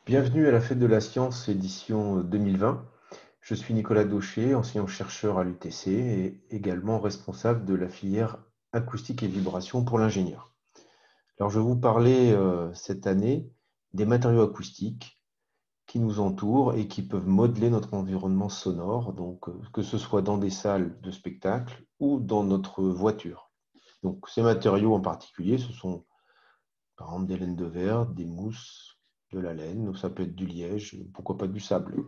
Bienvenue à la Fête de la Science édition 2020. Je suis Nicolas Daucher, enseignant-chercheur à l'UTC et également responsable de la filière acoustique et vibration pour l'ingénieur. Alors je vais vous parler cette année des matériaux acoustiques qui nous entourent et qui peuvent modeler notre environnement sonore, donc que ce soit dans des salles de spectacle ou dans notre voiture. Donc ces matériaux en particulier, ce sont par exemple des laines de verre, des mousses, de la laine, ou ça peut être du liège, pourquoi pas du sable,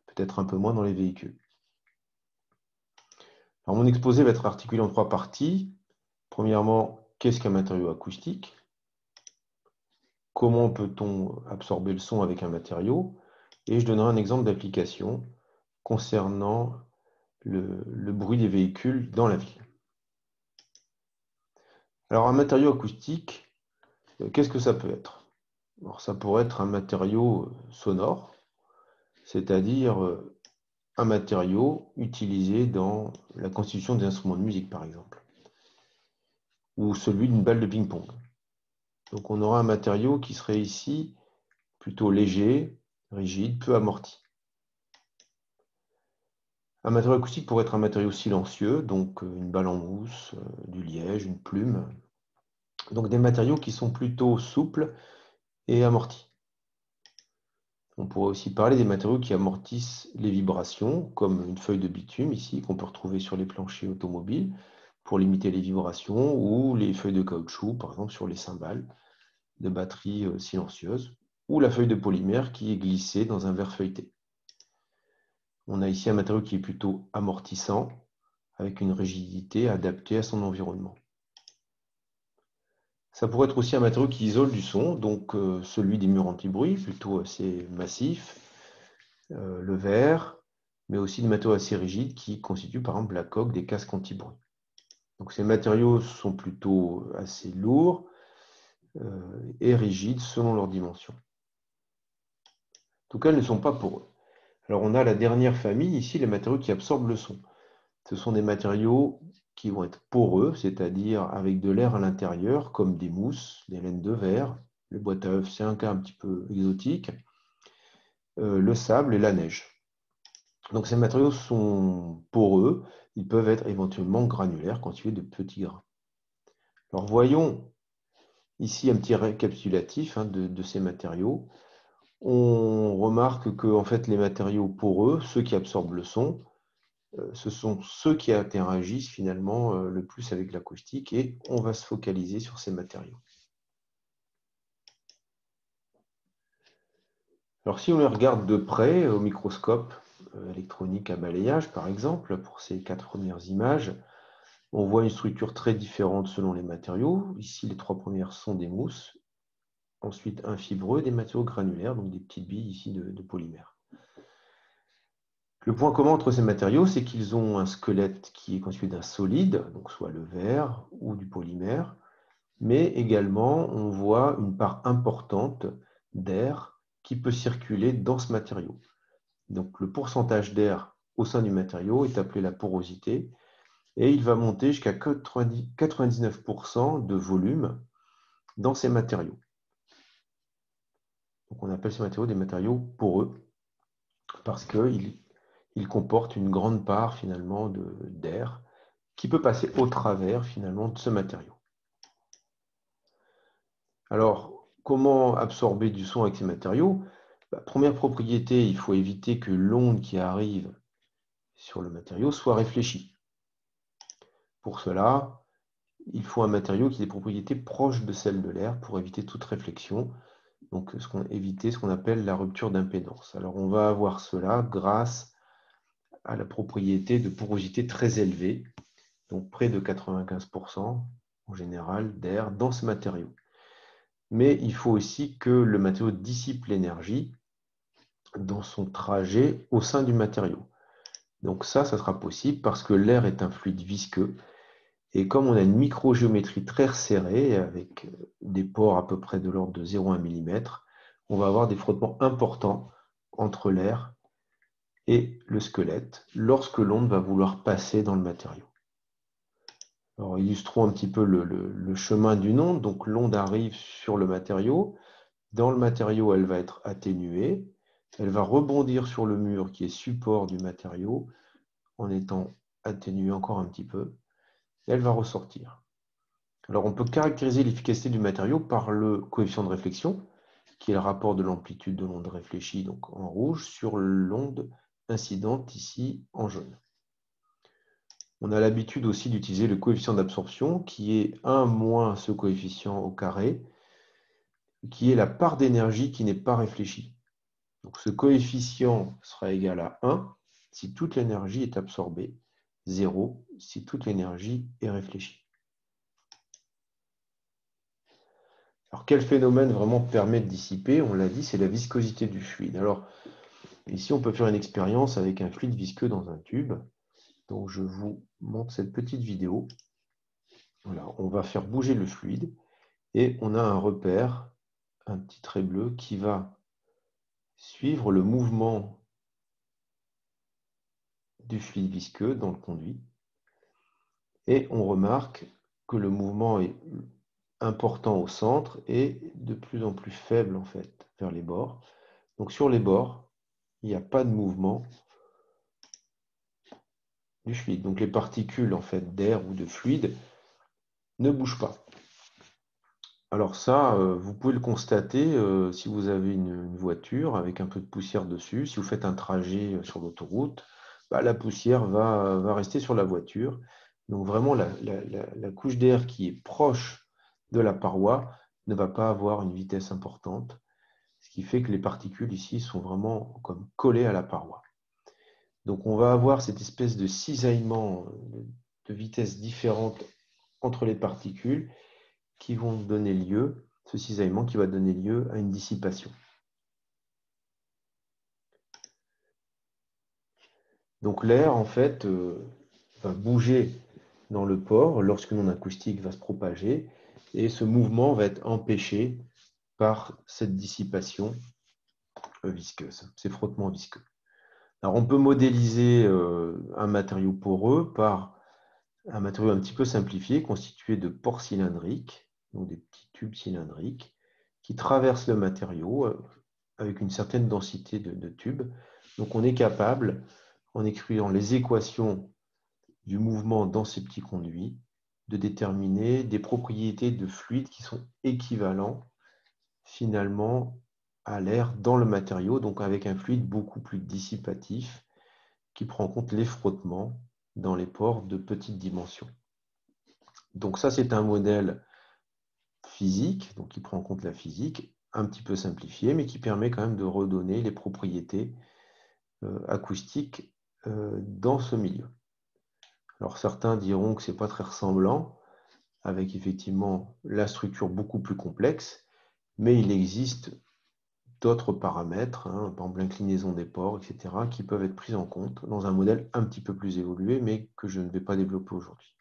peut-être un peu moins dans les véhicules. Alors mon exposé va être articulé en trois parties. Premièrement, qu'est-ce qu'un matériau acoustique? Comment peut-on absorber le son avec un matériau? Et je donnerai un exemple d'application concernant le bruit des véhicules dans la ville. Alors un matériau acoustique, qu'est-ce que ça peut être? Alors, ça pourrait être un matériau sonore, c'est-à-dire un matériau utilisé dans la constitution des instruments de musique, par exemple, ou celui d'une balle de ping-pong. Donc on aura un matériau qui serait ici plutôt léger, rigide, peu amorti. Un matériau acoustique pourrait être un matériau silencieux, donc une balle en mousse, du liège, une plume. Donc des matériaux qui sont plutôt souples et amortis. On pourrait aussi parler des matériaux qui amortissent les vibrations, comme une feuille de bitume ici, qu'on peut retrouver sur les planchers automobiles, pour limiter les vibrations, ou les feuilles de caoutchouc, par exemple sur les cymbales de batterie silencieuse, ou la feuille de polymère qui est glissée dans un verre feuilleté. On a ici un matériau qui est plutôt amortissant, avec une rigidité adaptée à son environnement. Ça pourrait être aussi un matériau qui isole du son, donc celui des murs anti-bruit, plutôt assez massif, le verre, mais aussi des matériaux assez rigides qui constituent par exemple la coque des casques anti-bruit. Donc ces matériaux sont plutôt assez lourds et rigides selon leur dimension. En tout cas, ils ne sont pas poreux. Alors on a la dernière famille ici, les matériaux qui absorbent le son. Ce sont des matériaux qui vont être poreux, c'est-à-dire avec de l'air à l'intérieur, comme des mousses, des laines de verre, les boîtes à œufs, c'est un cas un petit peu exotique, le sable et la neige. Donc ces matériaux sont poreux, ils peuvent être éventuellement granulaires, constitués de petits grains. Alors voyons ici un petit récapitulatif de ces matériaux. On remarque que en fait, les matériaux poreux, ceux qui absorbent le son, ce sont ceux qui interagissent finalement le plus avec l'acoustique et on va se focaliser sur ces matériaux. Alors si on les regarde de près au microscope électronique à balayage par exemple, pour ces quatre premières images, on voit une structure très différente selon les matériaux. Ici, les trois premières sont des mousses, ensuite un fibreux, des matériaux granulaires, donc des petites billes ici de polymère. Le point commun entre ces matériaux, c'est qu'ils ont un squelette qui est constitué d'un solide, donc soit le verre ou du polymère, mais également on voit une part importante d'air qui peut circuler dans ce matériau. Donc le pourcentage d'air au sein du matériau est appelé la porosité et il va monter jusqu'à 99% de volume dans ces matériaux. Donc on appelle ces matériaux des matériaux poreux parce qu'ils comportent une grande part finalement d'air qui peut passer au travers finalement de ce matériau. Alors, comment absorber du son avec ces matériaux? Première propriété, il faut éviter que l'onde qui arrive sur le matériau soit réfléchie. Pour cela, il faut un matériau qui ait des propriétés proches de celles de l'air pour éviter toute réflexion, donc éviter ce qu'on appelle la rupture d'impédance. Alors on va avoir cela grâce à la propriété de porosité très élevée, donc près de 95% en général d'air dans ce matériau. Mais il faut aussi que le matériau dissipe l'énergie dans son trajet au sein du matériau. Donc ça sera possible parce que l'air est un fluide visqueux. Et comme on a une microgéométrie très resserrée, avec des pores à peu près de l'ordre de 0,1 mm, on va avoir des frottements importants entre l'air et le squelette lorsque l'onde va vouloir passer dans le matériau. Alors illustrons un petit peu le chemin d'une onde. Donc l'onde arrive sur le matériau, Dans le matériau, elle va être atténuée. Elle va rebondir sur le mur qui est support du matériau en étant atténuée encore un petit peu. Et elle va ressortir. Alors on peut caractériser l'efficacité du matériau par le coefficient de réflexion, qui est le rapport de l'amplitude de l'onde réfléchie, donc en rouge, sur l'onde incidente ici en jaune. On a l'habitude aussi d'utiliser le coefficient d'absorption, qui est 1 moins ce coefficient au carré, qui est la part d'énergie qui n'est pas réfléchie. Donc ce coefficient sera égal à 1 si toute l'énergie est absorbée, 0 si toute l'énergie est réfléchie. Alors quel phénomène vraiment permet de dissiper? On l'a dit, c'est la viscosité du fluide. Alors ici, on peut faire une expérience avec un fluide visqueux dans un tube. Donc je vous montre cette petite vidéo. Voilà, on va faire bouger le fluide et on a un repère, un petit trait bleu qui va suivre le mouvement du fluide visqueux dans le conduit. Et on remarque que le mouvement est important au centre et de plus en plus faible en fait vers les bords. Donc sur les bords, il n'y a pas de mouvement du fluide. Donc les particules en fait d'air ou de fluide ne bougent pas. Alors ça, vous pouvez le constater si vous avez une voiture avec un peu de poussière dessus. Si vous faites un trajet sur l'autoroute, la poussière va rester sur la voiture. Donc vraiment, la couche d'air qui est proche de la paroi ne va pas avoir une vitesse importante, ce qui fait que les particules ici sont vraiment comme collées à la paroi. Donc on va avoir cette espèce de cisaillement de vitesses différentes entre les particules qui vont donner lieu, ce cisaillement qui va donner lieu à une dissipation. Donc l'air, en fait, va bouger dans le pore lorsque l'onde acoustique va se propager, et ce mouvement va être empêché par cette dissipation visqueuse, ces frottements visqueux. Alors on peut modéliser un matériau poreux par un matériau un petit peu simplifié constitué de pores cylindriques, donc des petits tubes cylindriques, qui traversent le matériau avec une certaine densité de tubes. Donc on est capable, en écrivant les équations du mouvement dans ces petits conduits, de déterminer des propriétés de fluide qui sont équivalents finalement à l'air dans le matériau, donc avec un fluide beaucoup plus dissipatif qui prend en compte les frottements dans les pores de petites dimensions. Donc ça, c'est un modèle physique, donc qui prend en compte la physique, un petit peu simplifié, mais qui permet quand même de redonner les propriétés acoustiques dans ce milieu. Alors certains diront que ce n'est pas très ressemblant, avec effectivement la structure beaucoup plus complexe, mais il existe d'autres paramètres, par exemple l'inclinaison des pores, etc., qui peuvent être pris en compte dans un modèle un petit peu plus évolué, mais que je ne vais pas développer aujourd'hui.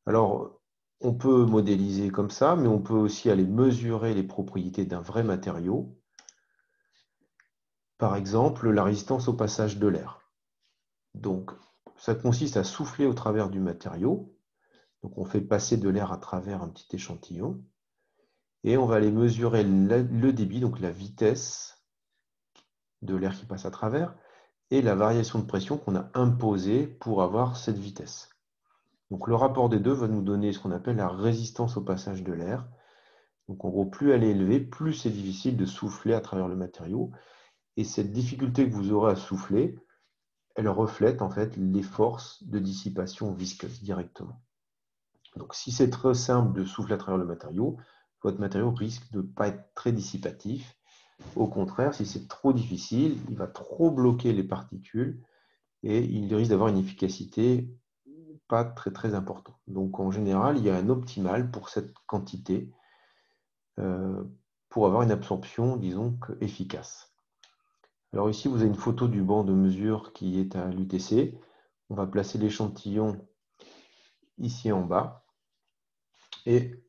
Alors, on peut modéliser comme ça, mais on peut aussi aller mesurer les propriétés d'un vrai matériau. Par exemple, la résistance au passage de l'air. Donc, ça consiste à souffler au travers du matériau. Donc, on fait passer de l'air à travers un petit échantillon. Et on va aller mesurer le débit, donc la vitesse de l'air qui passe à travers, et la variation de pression qu'on a imposée pour avoir cette vitesse. Donc, le rapport des deux va nous donner ce qu'on appelle la résistance au passage de l'air. Donc en gros, plus elle est élevée, plus c'est difficile de souffler à travers le matériau. Et cette difficulté que vous aurez à souffler, elle reflète en fait les forces de dissipation visqueuse directement. Donc si c'est très simple de souffler à travers le matériau, votre matériau risque de ne pas être très dissipatif. Au contraire, si c'est trop difficile, il va trop bloquer les particules et il risque d'avoir une efficacité pas très très importante. Donc en général, il y a un optimal pour cette quantité pour avoir une absorption, disons, efficace. Alors ici, vous avez une photo du banc de mesure qui est à l'UTC. On va placer l'échantillon ici en bas et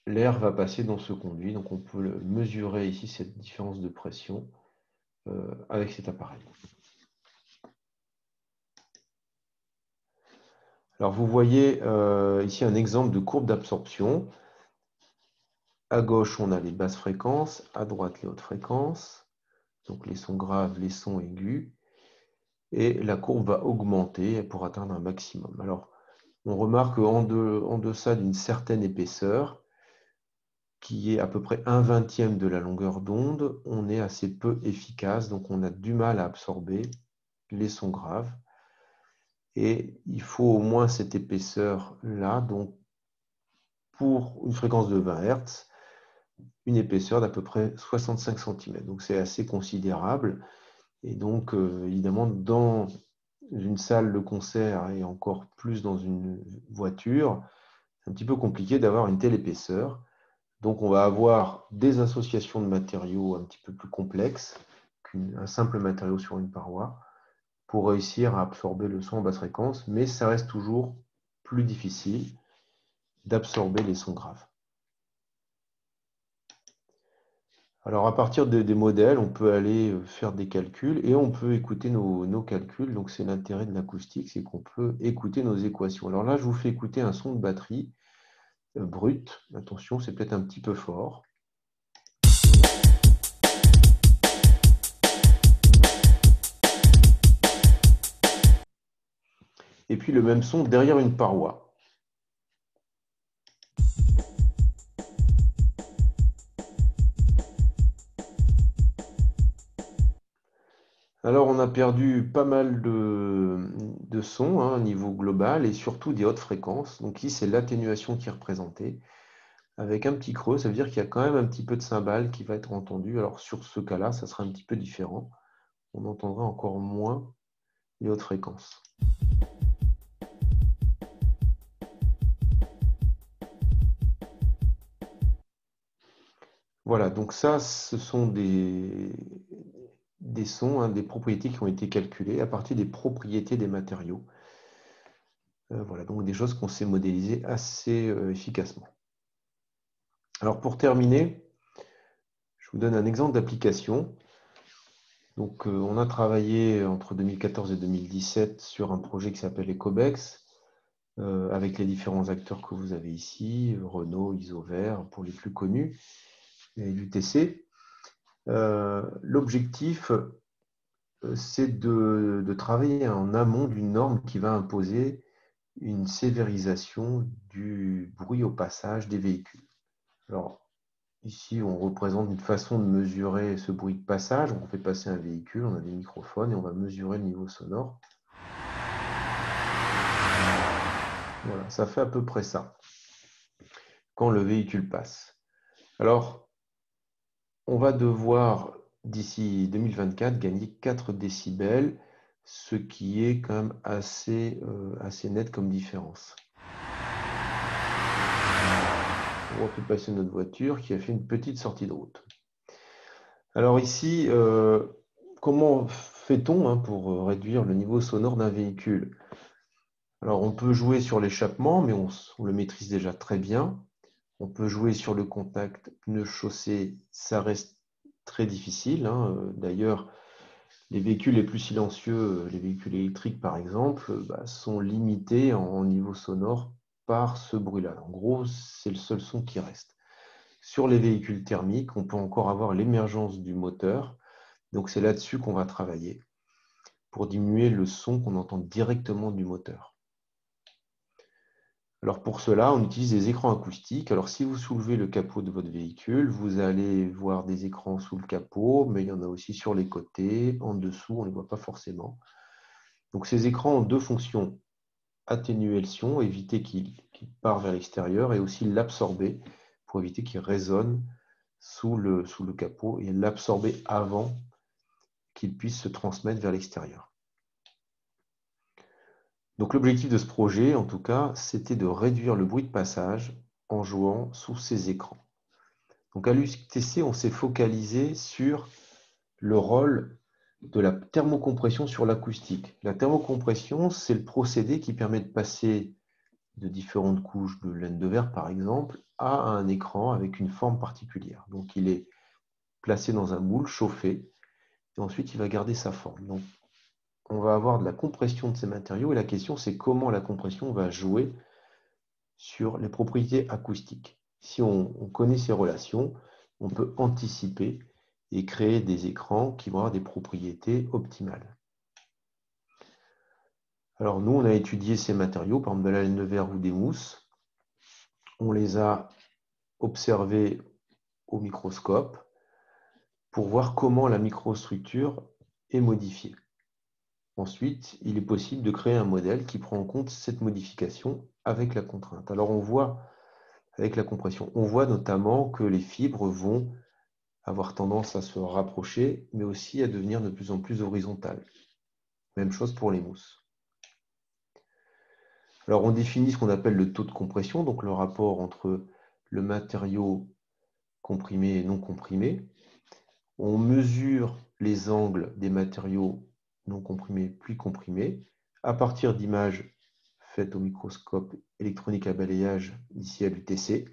l'air va passer dans ce conduit. Donc on peut mesurer ici cette différence de pression avec cet appareil. Alors vous voyez ici un exemple de courbe d'absorption. À gauche, on a les basses fréquences, à droite, les hautes fréquences, donc les sons graves, les sons aigus, et la courbe va augmenter pour atteindre un maximum. Alors, on remarque en deçà d'une certaine épaisseur, qui est à peu près 1/20 de la longueur d'onde, on est assez peu efficace, donc on a du mal à absorber les sons graves. Et il faut au moins cette épaisseur-là, donc pour une fréquence de 20 Hz, une épaisseur d'à peu près 65 cm. Donc c'est assez considérable. Et donc, évidemment, dans une salle de concert et encore plus dans une voiture, c'est un petit peu compliqué d'avoir une telle épaisseur. Donc, on va avoir des associations de matériaux un petit peu plus complexes qu'un simple matériau sur une paroi pour réussir à absorber le son en basse fréquence, mais ça reste toujours plus difficile d'absorber les sons graves. Alors, à partir des modèles, on peut aller faire des calculs et on peut écouter nos calculs. Donc, c'est l'intérêt de l'acoustique, c'est qu'on peut écouter nos équations. Alors là, je vous fais écouter un son de batterie brut. Attention, c'est peut-être un petit peu fort. Et puis le même son derrière une paroi. Alors on a perdu pas mal de sons au niveau global et surtout des hautes fréquences. Donc ici c'est l'atténuation qui est représentée. Avec un petit creux, ça veut dire qu'il y a quand même un petit peu de cymbale qui va être entendu. Alors sur ce cas-là, ça sera un petit peu différent. On entendra encore moins les hautes fréquences. Voilà, donc ça, ce sont des sons, des propriétés qui ont été calculées à partir des propriétés des matériaux. Voilà, donc des choses qu'on sait modéliser assez efficacement. Alors pour terminer, je vous donne un exemple d'application. Donc on a travaillé entre 2014 et 2017 sur un projet qui s'appelle Ecobex, avec les différents acteurs que vous avez ici, Renault, Isover, pour les plus connus, et l'UTC. L'objectif, c'est de travailler en amont d'une norme qui va imposer une sévérisation du bruit au passage des véhicules. Alors, ici, on représente une façon de mesurer ce bruit de passage. On fait passer un véhicule, on a des microphones et on va mesurer le niveau sonore. Voilà, ça fait à peu près ça quand le véhicule passe. Alors, on va devoir, d'ici 2024, gagner 4 décibels, ce qui est quand même assez net comme différence. On refait passer notre voiture qui a fait une petite sortie de route. Alors ici, comment fait-on pour réduire le niveau sonore d'un véhicule? Alors on peut jouer sur l'échappement, mais on le maîtrise déjà très bien. On peut jouer sur le contact pneu-chaussée, ça reste très difficile. D'ailleurs, les véhicules les plus silencieux, les véhicules électriques par exemple, sont limités en niveau sonore par ce bruit-là. En gros, c'est le seul son qui reste. Sur les véhicules thermiques, on peut encore avoir l'émergence du moteur. Donc c'est là-dessus qu'on va travailler pour diminuer le son qu'on entend directement du moteur. Alors pour cela, on utilise des écrans acoustiques. Alors si vous soulevez le capot de votre véhicule, vous allez voir des écrans sous le capot, mais il y en a aussi sur les côtés, en dessous, on ne les voit pas forcément. Donc ces écrans ont deux fonctions: atténuer le son, éviter qu'il part vers l'extérieur, et aussi l'absorber pour éviter qu'il résonne sous le capot et l'absorber avant qu'il puisse se transmettre vers l'extérieur. Donc l'objectif de ce projet, en tout cas, c'était de réduire le bruit de passage en jouant sous ces écrans. Donc à l'UTC, on s'est focalisé sur le rôle de la thermocompression sur l'acoustique. La thermocompression, c'est le procédé qui permet de passer de différentes couches de laine de verre, par exemple, à un écran avec une forme particulière. Donc il est placé dans un moule chauffé, et ensuite il va garder sa forme. Donc on va avoir de la compression de ces matériaux, et la question c'est comment la compression va jouer sur les propriétés acoustiques. Si on connaît ces relations, on peut anticiper et créer des écrans qui vont avoir des propriétés optimales. Alors nous, on a étudié ces matériaux, par exemple de la laine de verre ou des mousses. On les a observés au microscope pour voir comment la microstructure est modifiée. Ensuite, il est possible de créer un modèle qui prend en compte cette modification avec la contrainte. Alors on voit, avec la compression, on voit notamment que les fibres vont avoir tendance à se rapprocher, mais aussi à devenir de plus en plus horizontales. Même chose pour les mousses. Alors on définit ce qu'on appelle le taux de compression, donc le rapport entre le matériau comprimé et non comprimé. On mesure les angles des matériaux non comprimés puis comprimés à partir d'images faites au microscope électronique à balayage, ici à l'UTC.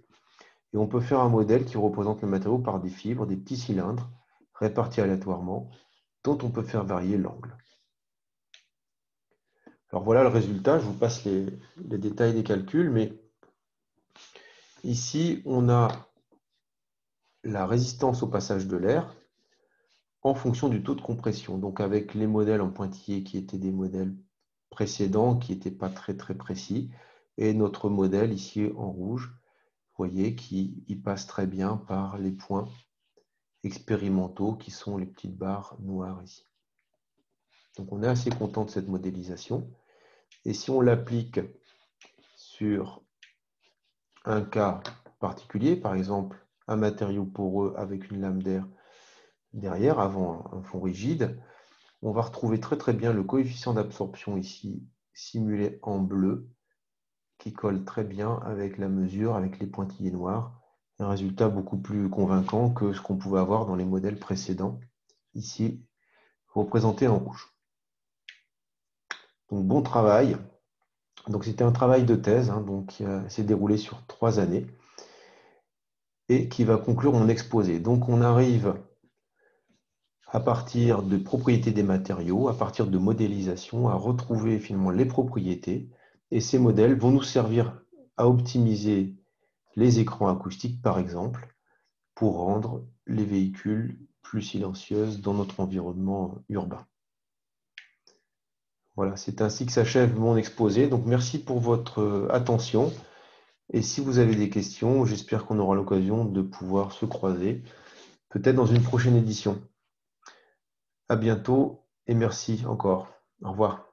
Et on peut faire un modèle qui représente le matériau par des fibres, des petits cylindres répartis aléatoirement, dont on peut faire varier l'angle. Alors voilà le résultat, je vous passe les détails des calculs, mais ici on a la résistance au passage de l'air en fonction du taux de compression. Donc avec les modèles en pointillés qui étaient des modèles précédents, qui n'étaient pas très précis, et notre modèle ici en rouge, vous voyez, qui passe très bien par les points expérimentaux qui sont les petites barres noires ici. Donc on est assez content de cette modélisation. Et si on l'applique sur un cas particulier, par exemple un matériau poreux avec une lame d'air derrière, avant un fond rigide, on va retrouver très bien le coefficient d'absorption ici, simulé en bleu, qui colle très bien avec la mesure, avec les pointillés noirs. Un résultat beaucoup plus convaincant que ce qu'on pouvait avoir dans les modèles précédents, ici représenté en rouge. Donc bon travail. Donc c'était un travail de thèse, donc qui s'est déroulé sur 3 années et qui va conclure mon exposé. Donc on arrive à partir de propriétés des matériaux, à partir de modélisation, à retrouver finalement les propriétés. Et ces modèles vont nous servir à optimiser les écrans acoustiques, par exemple, pour rendre les véhicules plus silencieuses dans notre environnement urbain. Voilà, c'est ainsi que s'achève mon exposé. Donc merci pour votre attention. Et si vous avez des questions, j'espère qu'on aura l'occasion de pouvoir se croiser, peut-être dans une prochaine édition. À bientôt et merci encore. Au revoir.